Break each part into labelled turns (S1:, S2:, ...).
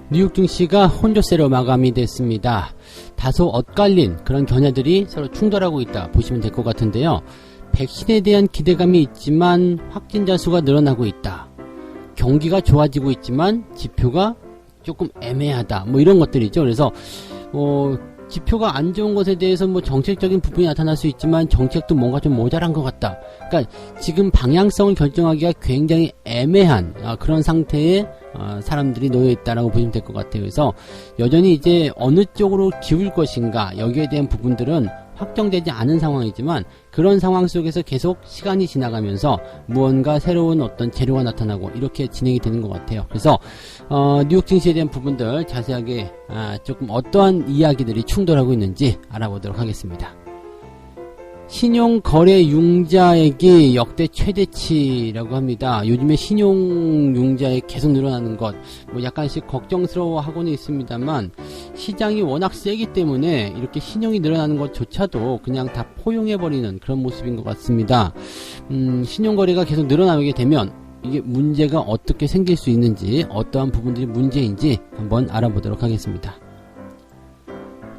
S1: 뉴욕 증시가 혼조세로 마감이 됐습니다. 다소 엇갈린 그런 견해들이 서로 충돌하고 있다 보시면 될 것 같은데요. 백신에 대한 기대감이 있지만 확진자 수가 늘어나고 있다. 경기가 좋아지고 있지만 지표가 조금 애매하다. 뭐 이런 것들이죠. 그래서 지표가 안 좋은 것에 대해서 뭐 정책적인 부분이 나타날 수 있지만 정책도 뭔가 좀 모자란 것 같다. 그러니까 지금 방향성을 결정하기가 굉장히 애매한 그런 상태에 사람들이 놓여 있다라고 보시면 될 것 같아요. 그래서 여전히 이제 어느 쪽으로 기울 것인가 여기에 대한 부분들은 확정되지 않은 상황이지만 그런 상황 속에서 계속 시간이 지나가면서 무언가 새로운 어떤 재료가 나타나고 이렇게 진행이 되는 것 같아요. 그래서 뉴욕 증시에 대한 부분들 자세하게 조금 어떠한 이야기들이 충돌하고 있는지 알아보도록 하겠습니다. 신용거래 융자액이 역대 최대치라고 합니다. 요즘에 신용융자액 계속 늘어나는 것, 뭐 약간씩 걱정스러워하고는 있습니다만 시장이 워낙 세기 때문에 이렇게 신용이 늘어나는 것조차도 그냥 다 포용해버리는 그런 모습인 것 같습니다. 신용거래가 계속 늘어나게 되면 이게 문제가 어떻게 생길 수 있는지, 어떠한 부분들이 문제인지 한번 알아보도록 하겠습니다.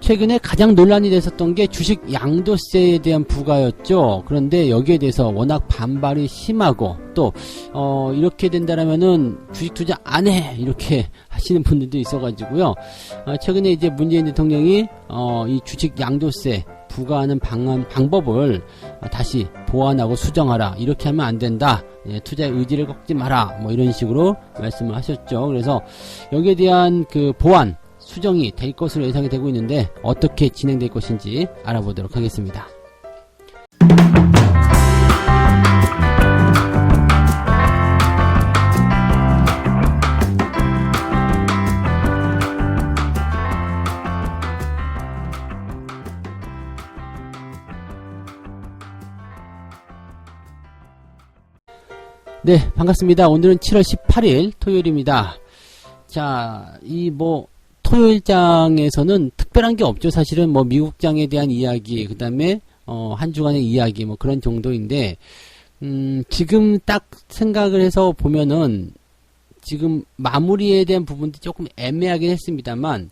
S1: 최근에 가장 논란이 됐었던 게 주식 양도세에 대한 부과였죠. 그런데 여기에 대해서 워낙 반발이 심하고 또 이렇게 된다라면은 주식 투자 안 해 이렇게 하시는 분들도 있어가지고요. 최근에 이제 문재인 대통령이 이 주식 양도세 부과하는 방법을 다시 보완하고 수정하라. 이렇게 하면 안 된다. 투자의 의지를 꺾지 마라. 뭐 이런 식으로 말씀을 하셨죠. 그래서 여기에 대한 그 보완 수정이 될 것으로 예상이 되고 있는데 어떻게 진행될 것인지 알아보도록 하겠습니다. 네, 반갑습니다. 오늘은 7월 18일 토요일입니다. 자, 토요일장에서는 특별한 게 없죠. 사실은 뭐 미국장에 대한 이야기, 그 다음에 한 주간의 이야기 뭐 그런 정도인데 지금 딱 생각을 해서 보면은 지금 마무리에 대한 부분도 조금 애매하긴 했습니다만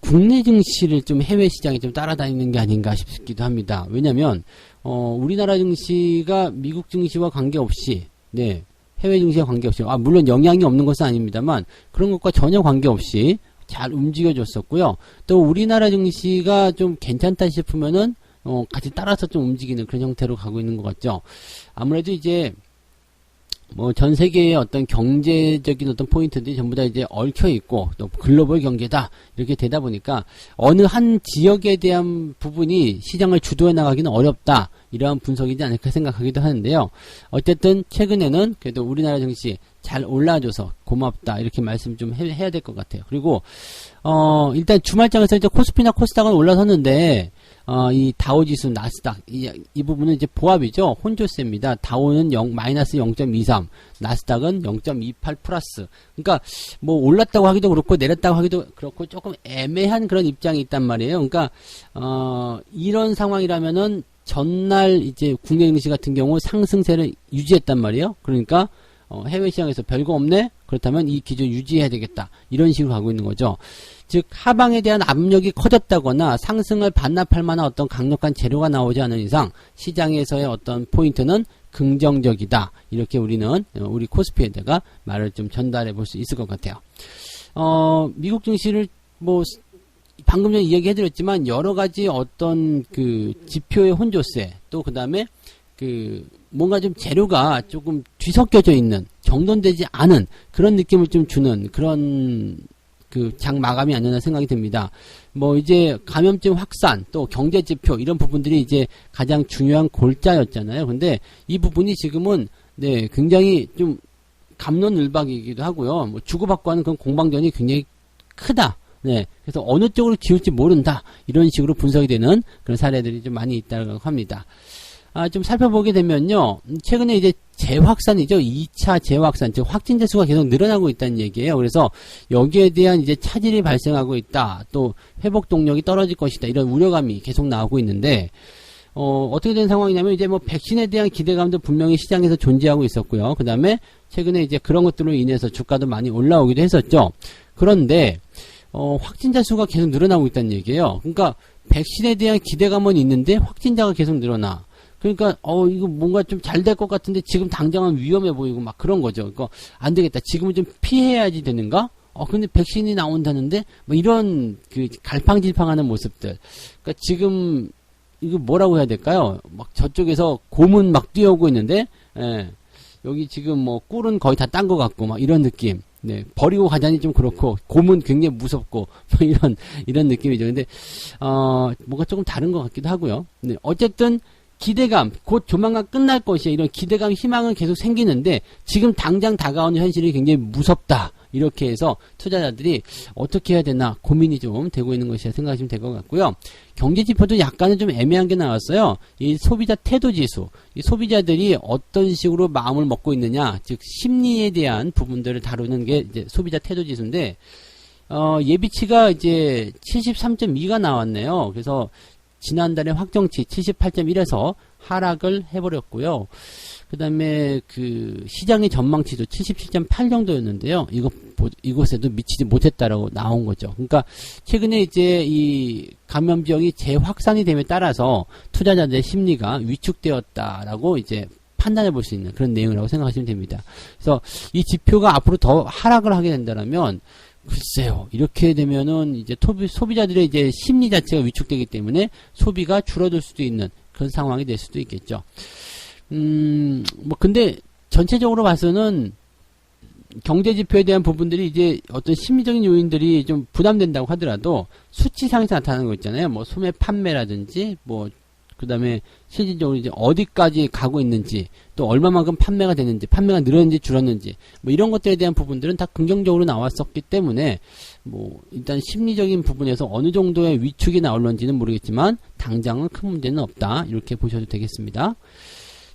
S1: 국내 증시를 좀 해외 시장에 좀 따라다니는 게 아닌가 싶기도 합니다. 왜냐면 우리나라 증시가 미국 증시와 관계없이 해외 증시와 관계없이 물론 영향이 없는 것은 아닙니다만 그런 것과 전혀 관계없이 잘 움직여줬었고요. 또 우리나라 증시가 좀 괜찮다 싶으면은 같이 따라서 좀 움직이는 그런 형태로 가고 있는 것 같죠. 아무래도 이제 뭐 전 세계의 어떤 경제적인 어떤 포인트들이 전부 다 이제 얽혀 있고 또 글로벌 경제다 이렇게 되다 보니까 어느 한 지역에 대한 부분이 시장을 주도해 나가기는 어렵다 이러한 분석이지 않을까 생각하기도 하는데요. 어쨌든 최근에는 그래도 우리나라 증시 잘 올라줘서 고맙다 이렇게 말씀 좀 해야 될 것 같아요. 그리고 일단 주말장에서 이제 코스피나 코스닥은 올라섰는데 이 다우지수, 나스닥 이 부분은 이제 보합이죠. 혼조세입니다. 다우는 마이너스 0.23, 나스닥은 0.28 플러스. 그러니까 뭐 올랐다고 하기도 그렇고 내렸다고 하기도 그렇고 조금 애매한 그런 입장이 있단 말이에요. 그러니까 이런 상황이라면은 전날 이제 국내 증시 같은 경우 상승세를 유지했단 말이에요. 그러니까 해외 시장에서 별거 없네? 그렇다면 이 기준 유지해야 되겠다. 이런 식으로 가고 있는 거죠. 즉 하방에 대한 압력이 커졌다거나 상승을 반납할 만한 어떤 강력한 재료가 나오지 않은 이상 시장에서의 어떤 포인트는 긍정적이다. 이렇게 우리 코스피에다가 말을 좀 전달해 볼 수 있을 것 같아요. 미국 증시를 뭐 방금 전에 이야기해드렸지만 여러 가지 어떤 그 지표의 혼조세 또 그 다음에 뭔가 좀 재료가 조금 뒤섞여져 있는 정돈되지 않은 그런 느낌을 좀 주는 그런 장 마감이 아니었나 생각이 듭니다. 뭐 이제 감염증 확산 또 경제 지표 이런 부분들이 이제 가장 중요한 골자였잖아요. 근데 이 부분이 지금은 굉장히 좀 갑론을박이기도 하고요. 뭐 주고받고 하는 그런 공방전이 굉장히 크다. 그래서 어느 쪽으로 기울지 모른다. 이런 식으로 분석이 되는 그런 사례들이 좀 많이 있다고 합니다. 좀 살펴보게 되면요. 최근에 이제 재확산이죠. 2차 재확산, 즉 확진자 수가 계속 늘어나고 있다는 얘기예요. 그래서 여기에 대한 이제 차질이 발생하고 있다. 또 회복 동력이 떨어질 것이다. 이런 우려감이 계속 나오고 있는데 어떻게 된 상황이냐면 이제 뭐 백신에 대한 기대감도 분명히 시장에서 존재하고 있었고요. 그 다음에 최근에 이제 그런 것들로 인해서 주가도 많이 올라오기도 했었죠. 그런데 확진자 수가 계속 늘어나고 있다는 얘기예요. 그러니까 백신에 대한 기대감은 있는데 확진자가 계속 늘어나. 그러니까 이거 뭔가 좀 잘 될 것 같은데 지금 당장은 위험해 보이고 막 그런 거죠. 그러니까 안 되겠다. 지금은 좀 피해야지 되는가? 근데 백신이 나온다는데 뭐 이런 그 갈팡질팡하는 모습들. 그러니까 지금 이거 뭐라고 해야 될까요? 막 저쪽에서 곰은 막 뛰어오고 있는데, 예, 여기 지금 뭐 꿀은 거의 다 딴 것 같고 막 이런 느낌. 네, 버리고 가자니 좀 그렇고 곰은 굉장히 무섭고 뭐 이런 느낌이죠. 근데 뭔가 조금 다른 것 같기도 하고요. 네, 어쨌든 기대감, 곧 조만간 끝날 것이야. 이런 기대감, 희망은 계속 생기는데 지금 당장 다가오는 현실이 굉장히 무섭다. 이렇게 해서 투자자들이 어떻게 해야 되나 고민이 좀 되고 있는 것이라 생각하시면 될 것 같고요. 경제지표도 약간은 좀 애매한 게 나왔어요. 이 소비자 태도지수, 이 소비자들이 어떤 식으로 마음을 먹고 있느냐, 즉 심리에 대한 부분들을 다루는 게 이제 소비자 태도지수인데 예비치가 이제 73.2가 나왔네요. 그래서 지난달에 확정치 78.1에서 하락을 해버렸고요. 그 다음에 그 시장의 전망치도 77.8 정도였는데요. 이곳에도 미치지 못했다라고 나온 거죠. 그러니까 최근에 이제 이 감염병이 재확산이 됨에 따라서 투자자들의 심리가 위축되었다라고 이제 판단해 볼 수 있는 그런 내용이라고 생각하시면 됩니다. 그래서 이 지표가 앞으로 더 하락을 하게 된다면 글쎄요. 이렇게 되면은 이제 소비자들의 이제 심리 자체가 위축되기 때문에 소비가 줄어들 수도 있는 그런 상황이 될 수도 있겠죠. 뭐 근데 전체적으로 봐서는 경제 지표에 대한 부분들이 이제 어떤 심리적인 요인들이 좀 부담된다고 하더라도 수치상에서 나타나는 거 있잖아요. 뭐 소매 판매라든지 뭐 그다음에 실질적으로 이제 어디까지 가고 있는지 또 얼마만큼 판매가 되는지 판매가 늘었는지 줄었는지 뭐 이런 것들에 대한 부분들은 다 긍정적으로 나왔었기 때문에 뭐 일단 심리적인 부분에서 어느 정도의 위축이 나올런지는 모르겠지만 당장은 큰 문제는 없다 이렇게 보셔도 되겠습니다.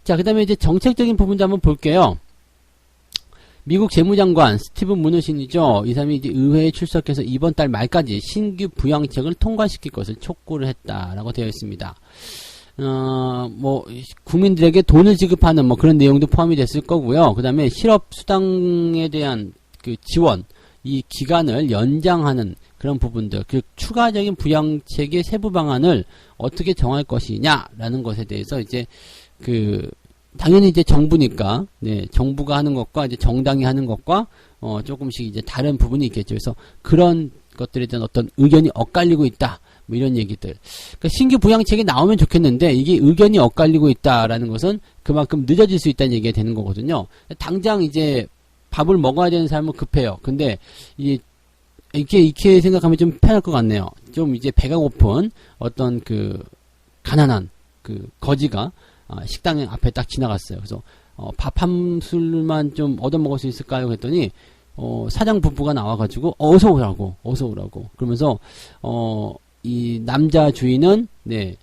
S1: 자, 그 다음에 이제 정책적인 부분도 한번 볼게요. 미국 재무장관 스티븐 무누신이죠. 이 사람이 이제 의회에 출석해서 이번 달 말까지 신규 부양책을 통과시킬 것을 촉구를 했다라고 되어 있습니다. 뭐 국민들에게 돈을 지급하는 뭐 그런 내용도 포함이 됐을 거고요. 그 다음에 실업수당에 대한 그 지원, 이 기간을 연장하는 그런 부분들, 그 추가적인 부양책의 세부 방안을 어떻게 정할 것이냐라는 것에 대해서 이제 당연히 이제 정부니까, 네, 정부가 하는 것과 이제 정당이 하는 것과, 조금씩 이제 다른 부분이 있겠죠. 그래서 그런 것들에 대한 어떤 의견이 엇갈리고 있다. 뭐 이런 얘기들. 그러니까 신규 부양책이 나오면 좋겠는데, 이게 의견이 엇갈리고 있다라는 것은 그만큼 늦어질 수 있다는 얘기가 되는 거거든요. 당장 이제 밥을 먹어야 되는 사람은 급해요. 근데, 이렇게 생각하면 좀 편할 것 같네요. 좀 이제 배가 고픈 어떤 가난한 거지가, 식당 앞에 딱 지나갔어요. 그래서 밥 한 술만 좀 얻어먹을 수 있을까요? 그랬더니 사장 부부가 나와가지고 어서 오라고 그러면서 이 남자 주인은 네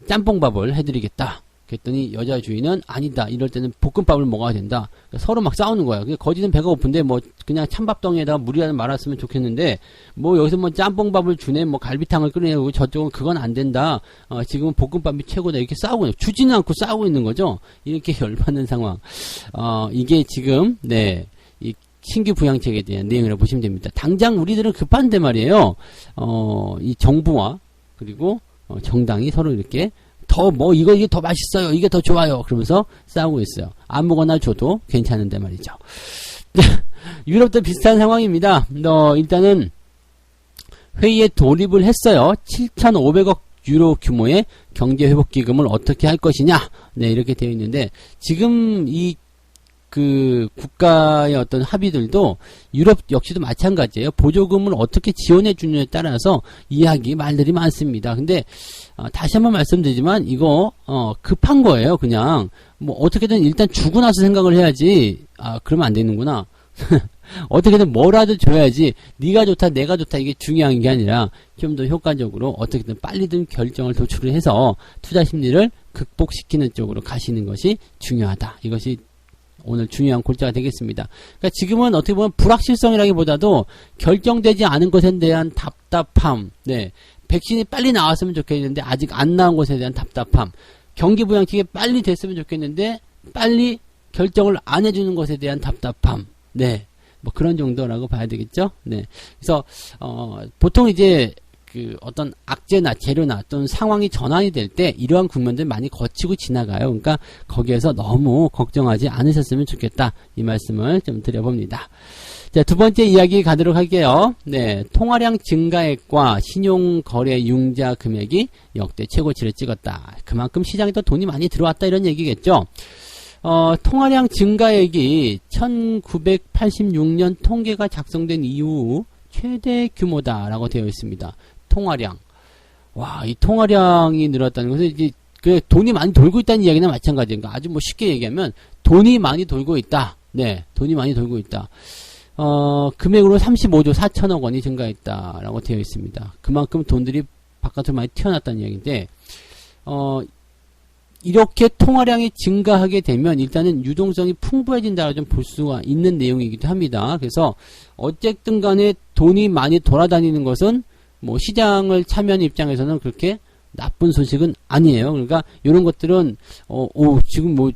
S1: 짬뽕밥을 해드리겠다. 그랬더니 여자 주인은 아니다. 이럴 때는 볶음밥을 먹어야 된다. 그러니까 서로 막 싸우는 거야. 거지는 배가 고픈데 뭐 그냥 찬밥덩이에다가 물이라도 말았으면 좋겠는데 뭐 여기서 뭐 짬뽕밥을 주네, 뭐 갈비탕을 끓이고 저쪽은 그건 안 된다. 지금은 볶음밥이 최고다. 이렇게 싸우고 주지는 않고 싸우고 있는 거죠. 이렇게 열받는 상황. 이게 지금 네. 이 신규 부양책에 대한 내용이라고 보시면 됩니다. 당장 우리들은 급한데 말이에요. 이 정부와 그리고 정당이 서로 이렇게 이게 더 맛있어요. 이게 더 좋아요. 그러면서 싸우고 있어요. 아무거나 줘도 괜찮은데 말이죠. 유럽도 비슷한 상황입니다. 일단은 회의에 돌입을 했어요. 7,500억 유로 규모의 경제회복기금을 어떻게 할 것이냐. 네, 이렇게 되어 있는데, 지금 국가의 어떤 합의들도 유럽 역시도 마찬가지예요. 보조금을 어떻게 지원해 주느냐에 따라서 말들이 많습니다. 근데 다시 한번 말씀드리지만 이거 급한 거예요. 그냥 뭐 어떻게든 일단 주고 나서 생각을 해야지. 그러면 안 되는구나. 어떻게든 뭐라도 줘야지. 네가 좋다 내가 좋다 이게 중요한 게 아니라 좀 더 효과적으로 어떻게든 빨리든 결정을 도출을 해서 투자 심리를 극복시키는 쪽으로 가시는 것이 중요하다. 이것이 오늘 중요한 골자가 되겠습니다. 그러니까 지금은 어떻게 보면 불확실성이라기보다도 결정되지 않은 것에 대한 답답함, 네, 백신이 빨리 나왔으면 좋겠는데 아직 안 나온 것에 대한 답답함, 경기 부양책이 빨리 됐으면 좋겠는데 빨리 결정을 안 해주는 것에 대한 답답함, 네, 뭐 그런 정도라고 봐야 되겠죠. 네, 그래서 보통 이제 그 어떤 악재나 재료나 또는 상황이 전환이 될 때 이러한 국면들 많이 거치고 지나가요. 그러니까 거기에서 너무 걱정하지 않으셨으면 좋겠다, 이 말씀을 좀 드려봅니다. 자, 두 번째 이야기 가도록 할게요. 네, 통화량 증가액과 신용거래 융자 금액이 역대 최고치를 찍었다. 그만큼 시장에 더 돈이 많이 들어왔다, 이런 얘기겠죠. 통화량 증가액이 1986년 통계가 작성된 이후 최대 규모다라고 되어 있습니다. 통화량. 와, 이 통화량이 늘었다는 것은 이제 그 돈이 많이 돌고 있다는 이야기나 마찬가지인가. 아주 뭐 쉽게 얘기하면 돈이 많이 돌고 있다. 네, 돈이 많이 돌고 있다. 금액으로 35조 4천억 원이 증가했다라고 되어 있습니다. 그만큼 돈들이 바깥으로 많이 튀어났다는 이야기인데, 이렇게 통화량이 증가하게 되면 일단은 유동성이 풍부해진다고 좀 볼 수가 있는 내용이기도 합니다. 그래서 어쨌든 간에 돈이 많이 돌아다니는 것은 뭐 시장을 참여하는 입장에서는 그렇게 나쁜 소식은 아니에요. 그러니까 이런 것들은 지금 뭐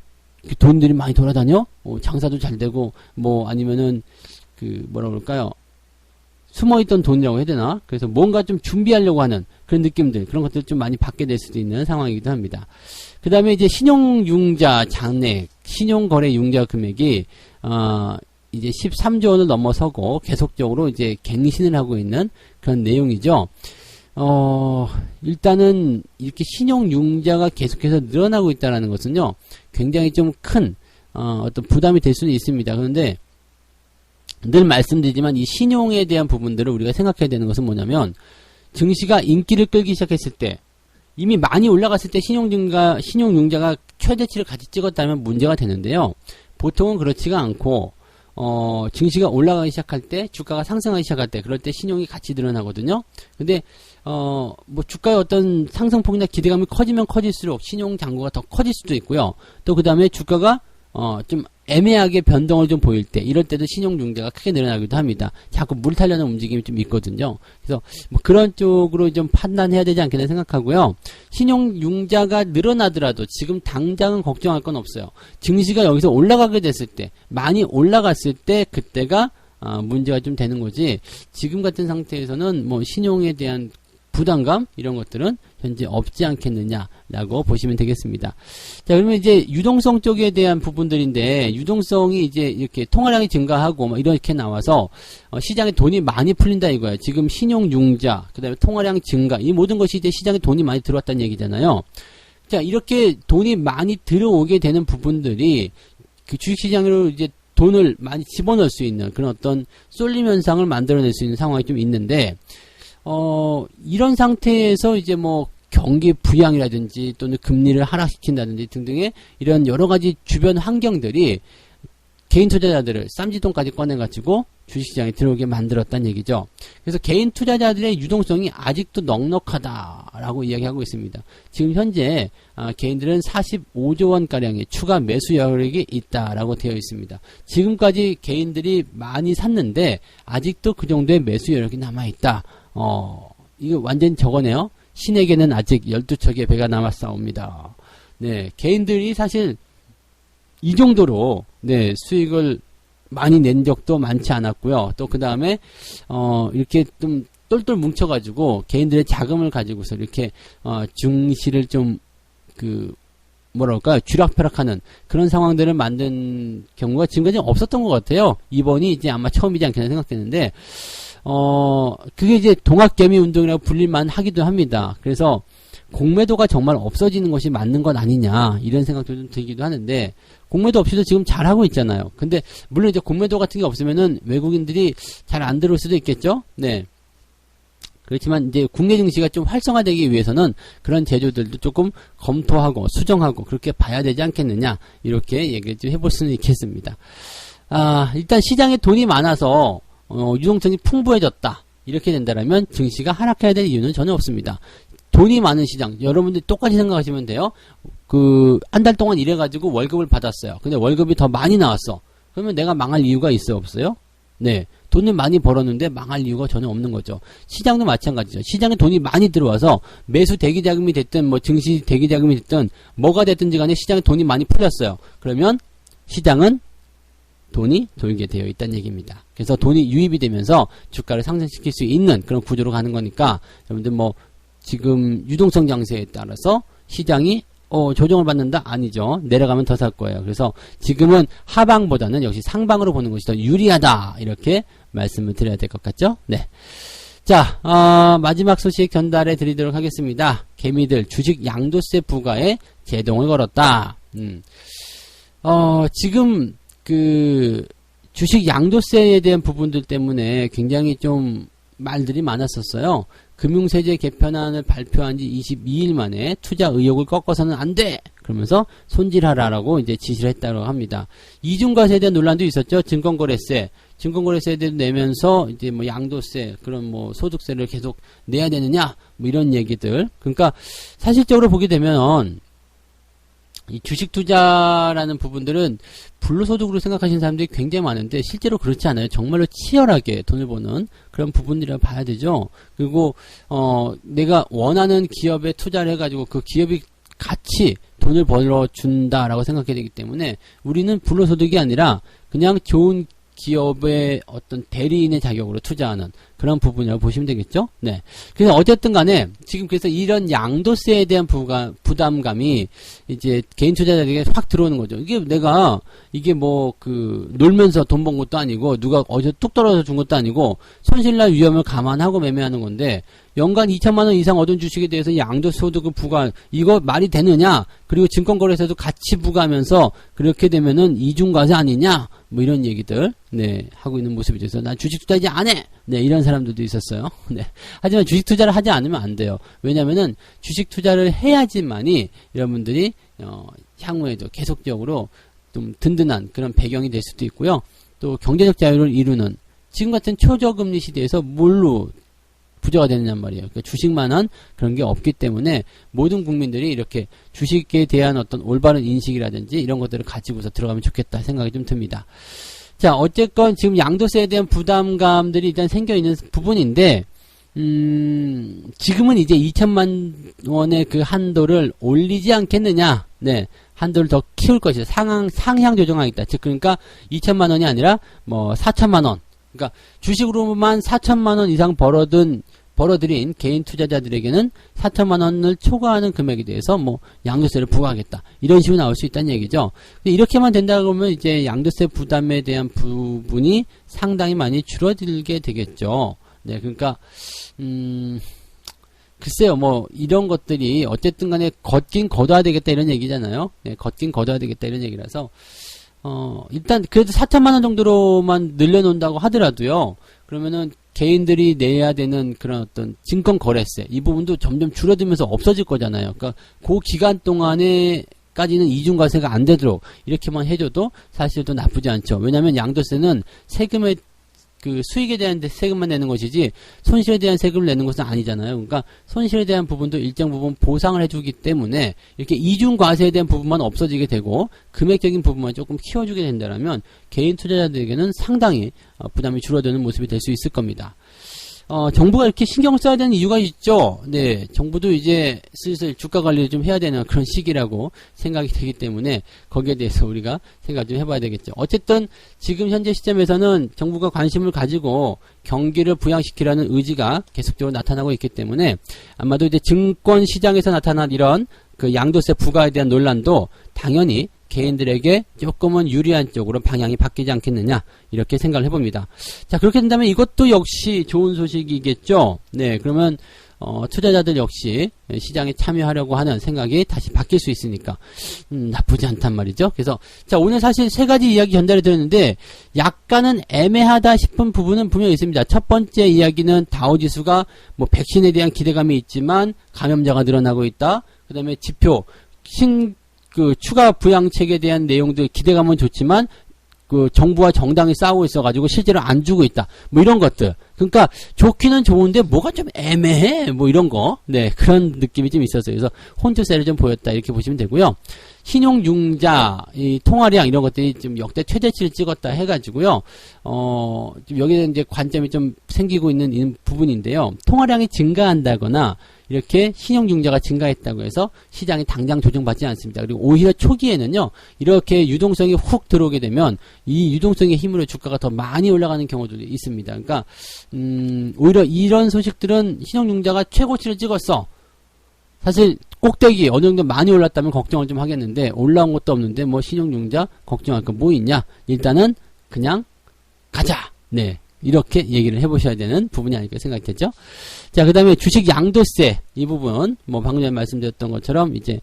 S1: 돈들이 많이 돌아다녀? 장사도 잘 되고 뭐 아니면은 그 뭐라 그럴까요? 숨어있던 돈이라고 해야 되나? 그래서 뭔가 좀 준비하려고 하는 그런 느낌들, 그런 것들 좀 많이 받게 될 수도 있는 상황이기도 합니다. 그 다음에 이제 신용융자 잔액, 신용거래융자 금액이 이제 13조 원을 넘어서고 계속적으로 이제 갱신을 하고 있는 그런 내용이죠. 일단은 이렇게 신용융자가 계속해서 늘어나고 있다는 것은요, 굉장히 좀 큰 어떤 부담이 될 수는 있습니다. 그런데 늘 말씀드리지만 이 신용에 대한 부분들을 우리가 생각해야 되는 것은 뭐냐면, 증시가 인기를 끌기 시작했을 때, 이미 많이 올라갔을 때 신용융자가 최대치를 같이 찍었다면 문제가 되는데요. 보통은 그렇지가 않고, 증시가 올라가기 시작할 때, 주가가 상승하기 시작할 때, 그럴 때 신용이 같이 늘어나거든요. 근데, 뭐 주가의 어떤 상승폭이나 기대감이 커지면 커질수록 신용 잔고가 더 커질 수도 있고요. 또 그 다음에 주가가 좀 애매하게 변동을 좀 보일 때, 이럴 때도 신용융자가 크게 늘어나기도 합니다. 자꾸 물 타려는 움직임이 좀 있거든요. 그래서 뭐 그런 쪽으로 좀 판단해야 되지 않겠나 생각하고요. 신용융자가 늘어나더라도 지금 당장은 걱정할 건 없어요. 증시가 여기서 올라가게 됐을 때, 많이 올라갔을 때 그때가 문제가 좀 되는 거지, 지금 같은 상태에서는 뭐 신용에 대한 부담감, 이런 것들은 현재 없지 않겠느냐라고 보시면 되겠습니다. 자, 그러면 이제 유동성 쪽에 대한 부분들인데, 유동성이 이제 이렇게 통화량이 증가하고 뭐 이렇게 나와서 시장에 돈이 많이 풀린다 이거예요. 지금 신용융자, 그 다음에 통화량 증가, 이 모든 것이 이제 시장에 돈이 많이 들어왔다는 얘기잖아요. 자, 이렇게 돈이 많이 들어오게 되는 부분들이 그 주식시장으로 이제 돈을 많이 집어넣을 수 있는 그런 어떤 쏠림 현상을 만들어낼 수 있는 상황이 좀 있는데, 이런 상태에서 이제 뭐 경기 부양이라든지 또는 금리를 하락시킨다든지 등등의 이런 여러 가지 주변 환경들이 개인 투자자들을 쌈지돈까지 꺼내가지고 주식시장에 들어오게 만들었다는 얘기죠. 그래서 개인 투자자들의 유동성이 아직도 넉넉하다라고 이야기하고 있습니다. 지금 현재 개인들은 45조 원가량의 추가 매수 여력이 있다라고 되어 있습니다. 지금까지 개인들이 많이 샀는데 아직도 그 정도의 매수 여력이 남아있다. 이거 완전 저거네요. 신에게는 아직 12척의 배가 남았사옵니다. 네, 개인들이 사실 이 정도로 네, 수익을 많이 낸 적도 많지 않았고요. 또 그 다음에 이렇게 좀 똘똘 뭉쳐가지고 개인들의 자금을 가지고서 이렇게 증시를 좀 뭐랄까요, 쥐락펴락하는 그런 상황들을 만든 경우가 지금까지 없었던 것 같아요. 이번이 이제 아마 처음이지 않겠나 생각되는데, 그게 이제 동학개미 운동이라고 불릴만 하기도 합니다. 그래서 공매도가 정말 없어지는 것이 맞는 것 아니냐, 이런 생각도 좀 들기도 하는데, 공매도 없이도 지금 잘하고 있잖아요. 근데 물론 이제 공매도 같은 게 없으면은 외국인들이 잘 안 들어올 수도 있겠죠. 네. 그렇지만 이제 국내 증시가 좀 활성화되기 위해서는 그런 제조들도 조금 검토하고 수정하고 그렇게 봐야 되지 않겠느냐, 이렇게 얘기를 좀 해볼 수는 있겠습니다. 일단 시장에 돈이 많아서 유동성이 풍부해졌다, 이렇게 된다면 증시가 하락해야 될 이유는 전혀 없습니다. 돈이 많은 시장, 여러분들이 똑같이 생각하시면 돼요. 한 달 동안 일해가지고 월급을 받았어요. 근데 월급이 더 많이 나왔어. 그러면 내가 망할 이유가 있어요, 없어요? 네. 돈을 많이 벌었는데 망할 이유가 전혀 없는 거죠. 시장도 마찬가지죠. 시장에 돈이 많이 들어와서 매수 대기자금이 됐든 뭐 증시 대기자금이 됐든 뭐가 됐든지 간에 시장에 돈이 많이 풀렸어요. 그러면 시장은 돈이 돌게 되어 있다는 얘기입니다. 그래서 돈이 유입이 되면서 주가를 상승시킬 수 있는 그런 구조로 가는 거니까 여러분들 뭐 지금 유동성 장세에 따라서 시장이 조정을 받는다? 아니죠. 내려가면 더 살 거예요. 그래서 지금은 하방보다는 역시 상방으로 보는 것이 더 유리하다. 이렇게 말씀을 드려야 될 것 같죠? 네. 자, 마지막 소식 전달해 드리도록 하겠습니다. 개미들 주식 양도세 부과에 제동을 걸었다. 지금 주식 양도세에 대한 부분들 때문에 굉장히 좀 말들이 많았었어요. 금융세제 개편안을 발표한 지 22일 만에 투자 의욕을 꺾어서는 안 돼! 그러면서 손질하라라고 이제 지시를 했다고 합니다. 이중과세에 대한 논란도 있었죠. 증권거래세에 대해서 내면서 이제 뭐 양도세, 그런 뭐 소득세를 계속 내야 되느냐, 뭐 이런 얘기들. 그러니까 사실적으로 보게 되면 이 주식 투자라는 부분들은 불로소득으로 생각하시는 사람들이 굉장히 많은데 실제로 그렇지 않아요. 정말로 치열하게 돈을 버는 그런 부분이라고 봐야 되죠. 그리고 내가 원하는 기업에 투자를 해가지고 그 기업이 같이 돈을 벌어준다라고 생각해야 되기 때문에 우리는 불로소득이 아니라 그냥 좋은 기업의 어떤 대리인의 자격으로 투자하는 그런 부분이라고 보시면 되겠죠? 네. 그래서 어쨌든 간에 지금 그래서 이런 양도세에 대한 부담감이 이제 개인 투자자들에게 확 들어오는 거죠. 이게 뭐 놀면서 돈 번 것도 아니고 누가 어디서 뚝 떨어져 준 것도 아니고 손실날 위험을 감안하고 매매하는 건데 연간 2천만 원 이상 얻은 주식에 대해서 양도소득을 부과, 이거 말이 되느냐? 그리고 증권거래소도 같이 부과하면서 그렇게 되면은 이중과세 아니냐? 뭐 이런 얘기들, 네, 하고 있는 모습이죠. 그래서 난 주식 투자 이제 안 해! 네, 이런 사람들도 있었어요. 네. 하지만 주식 투자를 하지 않으면 안 돼요. 왜냐면은 주식 투자를 해야지만이 여러분들이, 향후에도 계속적으로 좀 든든한 그런 배경이 될 수도 있고요. 또 경제적 자유를 이루는 지금 같은 초저금리 시대에서 뭘로 부자가 되느냐 말이에요. 그러니까 주식만한 그런 게 없기 때문에 모든 국민들이 이렇게 주식에 대한 어떤 올바른 인식이라든지 이런 것들을 가지고서 들어가면 좋겠다 생각이 좀 듭니다. 자, 어쨌건 지금 양도세에 대한 부담감들이 일단 생겨 있는 부분인데 지금은 이제 2천만 원의 그 한도를 올리지 않겠느냐. 네. 한도를 더 키울 것이다. 상향 조정하겠다. 즉 그러니까 2천만 원이 아니라 뭐 4천만 원. 그러니까 주식으로만 4천만 원 이상 벌어들인 개인 투자자들에게는 4천만 원을 초과하는 금액에 대해서 뭐 양도세를 부과하겠다. 이런 식으로 나올 수 있다는 얘기죠. 근데 이렇게만 된다 그러면 이제 양도세 부담에 대한 부분이 상당히 많이 줄어들게 되겠죠. 네, 그러니까 글쎄요, 뭐 이런 것들이 어쨌든 간에 걷긴 걷어야 되겠다 이런 얘기잖아요. 네, 걷긴 걷어야 되겠다 이런 얘기라서 일단 그래도 4천만 원 정도로만 늘려놓는다고 하더라도요. 그러면은 개인들이 내야 되는 그런 어떤 증권거래세 이 부분도 점점 줄어들면서 없어질 거잖아요. 그러니까 그 기간 동안에까지는 이중과세가 안 되도록 이렇게만 해줘도 사실 또 나쁘지 않죠. 왜냐하면 양도세는 세금의 그 수익에 대한 세금만 내는 것이지 손실에 대한 세금을 내는 것은 아니잖아요. 그러니까 손실에 대한 부분도 일정 부분 보상을 해주기 때문에 이렇게 이중과세에 대한 부분만 없어지게 되고 금액적인 부분만 조금 키워주게 된다면 개인 투자자들에게는 상당히 부담이 줄어드는 모습이 될 수 있을 겁니다. 정부가 이렇게 신경을 써야 되는 이유가 있죠. 네, 정부도 이제 슬슬 주가 관리를 좀 해야 되는 그런 시기라고 생각이 되기 때문에 거기에 대해서 우리가 생각 좀 해봐야 되겠죠. 어쨌든 지금 현재 시점에서는 정부가 관심을 가지고 경기를 부양시키라는 의지가 계속적으로 나타나고 있기 때문에 아마도 이제 증권 시장에서 나타난 이런 그 양도세 부과에 대한 논란도 당연히 개인들에게 조금은 유리한 쪽으로 방향이 바뀌지 않겠느냐 이렇게 생각을 해봅니다. 자, 그렇게 된다면 이것도 역시 좋은 소식이겠죠. 네, 그러면 투자자들 역시 시장에 참여하려고 하는 생각이 다시 바뀔 수 있으니까 나쁘지 않단 말이죠. 그래서 자, 오늘 사실 세 가지 이야기 전달해 드렸는데 약간은 애매하다 싶은 부분은 분명히 있습니다. 첫 번째 이야기는 다우지수가 뭐 백신에 대한 기대감이 있지만 감염자가 늘어나고 있다. 그 다음에 지표 추가 부양책에 대한 내용들 기대감은 좋지만 그 정부와 정당이 싸우고 있어가지고 실제로 안 주고 있다. 뭐 이런 것들. 그러니까 좋기는 좋은데 뭐가 좀 애매해 뭐 이런 거. 네, 그런 느낌이 좀 있었어요. 그래서 혼조세를 좀 보였다 이렇게 보시면 되고요. 신용융자, 이 통화량 이런 것들이 좀 역대 최대치를 찍었다 해가지고요. 좀 여기에 이제 관점이 좀 생기고 있는 부분인데요. 통화량이 증가한다거나 이렇게 신용융자가 증가했다고 해서 시장이 당장 조정받지 않습니다. 그리고 오히려 초기에는요, 이렇게 유동성이 훅 들어오게 되면 이 유동성의 힘으로 주가가 더 많이 올라가는 경우도 있습니다. 그러니까 오히려 이런 소식들은 신용융자가 최고치를 찍었어. 사실 꼭대기 어느 정도 많이 올랐다면 걱정을 좀 하겠는데 올라온 것도 없는데 뭐 신용융자 걱정할 거 뭐 있냐? 일단은 그냥 가자. 네. 이렇게 얘기를 해보셔야 되는 부분이 아닐까 생각했죠. 자, 그 다음에 주식 양도세 이 부분 뭐 방금 전에 말씀드렸던 것처럼 이제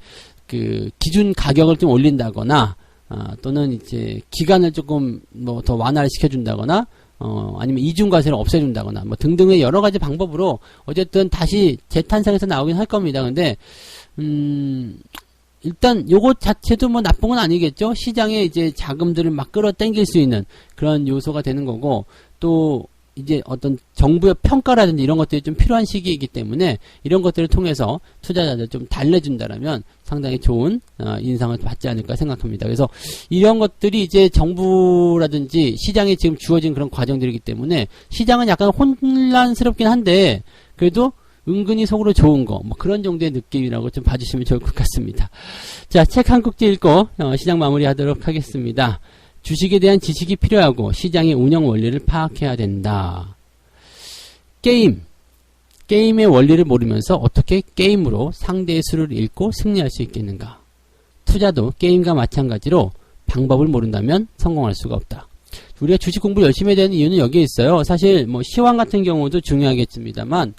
S1: 그 기준 가격을 좀 올린다거나 또는 이제 기간을 조금 뭐 더 완화를 시켜준다거나 아니면 이중과세를 없애준다거나 뭐 등등의 여러 가지 방법으로 어쨌든 다시 재탄생해서 나오긴 할 겁니다. 근데 일단 요거 자체도 뭐 나쁜 건 아니겠죠. 시장에 이제 자금들을 막 끌어당길 수 있는 그런 요소가 되는 거고, 또 이제 어떤 정부의 평가라든지 이런 것들이 좀 필요한 시기이기 때문에 이런 것들을 통해서 투자자들 좀 달래준다라면 상당히 좋은 인상을 받지 않을까 생각합니다. 그래서 이런 것들이 이제 정부라든지 시장에 지금 주어진 그런 과정들이기 때문에 시장은 약간 혼란스럽긴 한데 그래도 은근히 속으로 좋은 거, 뭐 그런 정도의 느낌이라고 좀 봐주시면 좋을 것 같습니다. 자, 책 한 꼭지 읽고 시장 마무리하도록 하겠습니다. 주식에 대한 지식이 필요하고 시장의 운영 원리를 파악해야 된다. 게임의 원리를 모르면서 어떻게 게임으로 상대의 수를 읽고 승리할 수 있겠는가. 투자도 게임과 마찬가지로 방법을 모른다면 성공할 수가 없다. 우리가 주식 공부 열심히 해야 되는 이유는 여기에 있어요. 사실 뭐 시황 같은 경우도 중요하겠습니다만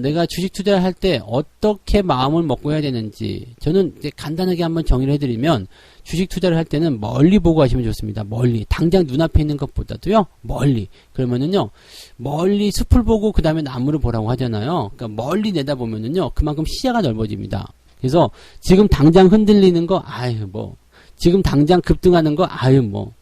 S1: 내가 주식 투자를 할 때 어떻게 마음을 먹고 해야 되는지 저는 이제 간단하게 한번 정의를 해드리면 주식 투자를 할 때는 멀리 보고 하시면 좋습니다. 멀리. 당장 눈앞에 있는 것보다도요. 멀리. 그러면은요. 멀리 숲을 보고 그 다음에 나무를 보라고 하잖아요. 그러니까 멀리 내다보면은요. 그만큼 시야가 넓어집니다. 그래서 지금 당장 흔들리는 거 아유 뭐 지금 당장 급등하는 거 아유 뭐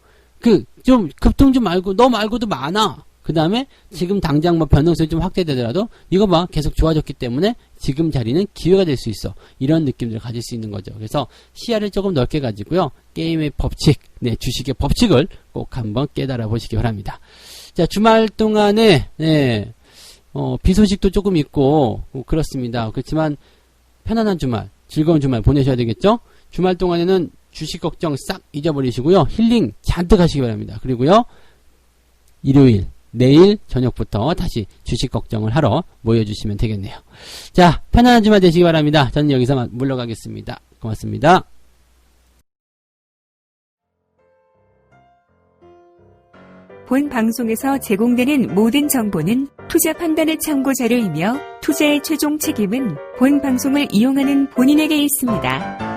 S1: 좀 급등 좀 말고 너 말고도 많아. 그 다음에 지금 당장 뭐 변동성이 좀 확대되더라도 이거 봐 계속 좋아졌기 때문에 지금 자리는 기회가 될 수 있어. 이런 느낌들을 가질 수 있는 거죠. 그래서 시야를 조금 넓게 가지고요. 게임의 법칙, 네, 주식의 법칙을 꼭 한번 깨달아 보시기 바랍니다. 자, 주말 동안에 네, 비 소식도 조금 있고 그렇습니다. 그렇지만 편안한 주말, 즐거운 주말 보내셔야 되겠죠? 주말 동안에는 주식 걱정 싹 잊어버리시고요. 힐링 잔뜩 하시기 바랍니다. 그리고요. 일요일, 내일 저녁부터 다시 주식 걱정을 하러 모여주시면 되겠네요. 자, 편안한 주말 되시기 바랍니다. 저는 여기서 물러가겠습니다. 고맙습니다.
S2: 본 방송에서 제공되는 모든 정보는 투자 판단의 참고 자료이며 투자의 최종 책임은 본 방송을 이용하는 본인에게 있습니다.